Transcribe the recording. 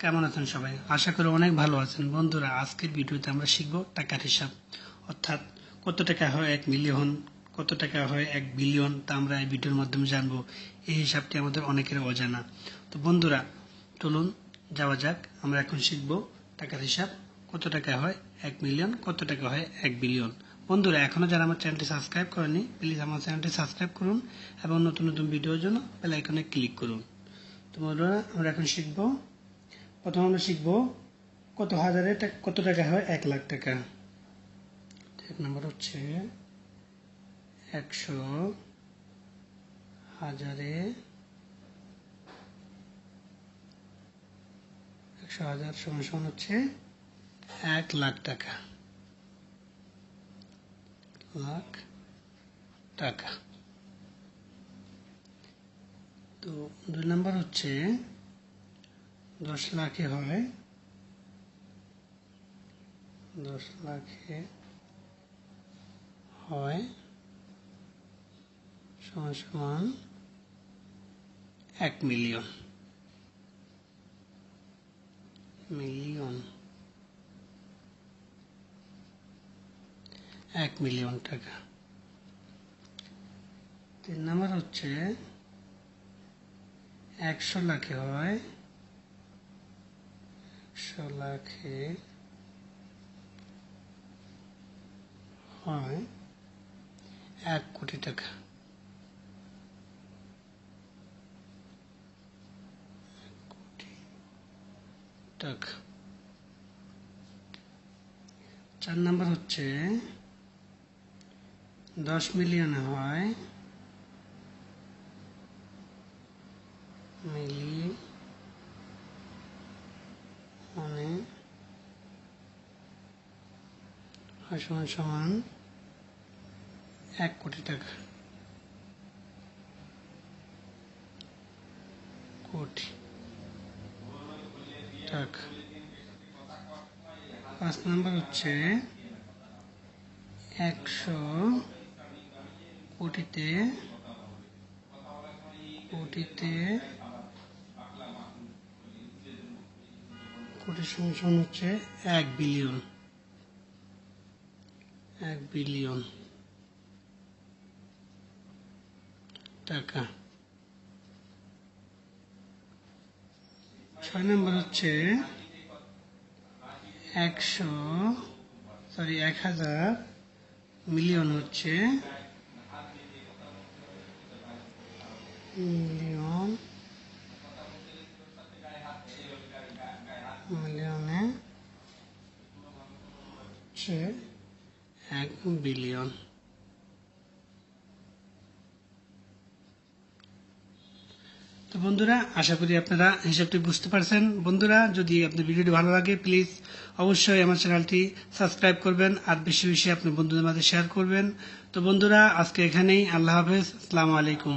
কেমন আছেন সবাই? আশা করি অনেক ভালো আছেন। বন্ধুরা, আজকের ভিডিওতে আমরা শিখব টাকার হিসাব, অর্থাৎ কত টাকা হয় 1 মিলিয়ন, কত টাকা হয় 1 বিলিয়ন, তা আমরা এই ভিডিওর মাধ্যমে জানবো। এই হিসাবটি আমাদের অনেকের অজানা। তো বন্ধুরা, চলুন যাওয়া যাক। আমরা এখন শিখব টাকার হিসাব, কত টাকা হয় 1 মিলিয়ন, কত টাকা হয় 1 বিলিয়ন। বন্ধুরা, এখনো যারা আমার চ্যানেলটি সাবস্ক্রাইব করেনি, প্লিজ আমার চ্যানেলটি সাবস্ক্রাইব করুন এবং নতুন নতুন ভিডিওর জন্য বেল আইকনে ক্লিক করুন। তো বন্ধুরা, আমরা এখন শিখব, প্রথমে আমরা শিখব কত হাজারে কত টাকা হয় 1 লাখ টাকা। এক নম্বর হচ্ছে 100 হাজারে 100,000 সমান সমান হচ্ছে 1 লাখ টাকা। লাখ টাকা। তো 2 নম্বর হচ্ছে 10 লাখে হয়, 10 লাখে হয় সমান সমান 1 মিলিয়ন। মিলিয়ন 1 মিলিয়ন টাকা। 3 নম্বর হচ্ছে 100 লাখে হয়, 100 লাখে হয় 1 কোটি টাকা। 1 কোটি টাকা। 4 নম্বর হচ্ছে 10 মিলিয়নে হয়, মিলিয়নে হয় সমান সমান 1 কোটি টাকা। কোটি টাকা। 5 নম্বর হচ্ছে 100 কোটিতে কোটি সমান হচ্ছে 1 বিলিয়ন। 1 বিলিয়ন টাকা। 6 নম্বর হচ্ছে 1000 মিলিয়ন হচ্ছে মিলিয়নে হচ্ছে 1 বিলিয়ন। তো বন্ধুরা, আশা করি আপনারা হিসাবটি বুঝতে পারছেন। বন্ধুরা, যদি আপনার ভিডিওটি ভালো লাগে, প্লিজ অবশ্যই আমার চ্যানেলটি সাবস্ক্রাইব করবেন আর বেশি বেশি আপনার বন্ধুদের মাঝে শেয়ার করবেন। তো বন্ধুরা, আজকে এখানেই। আল্লাহ হাফেজ। আসসালামু আলাইকুম।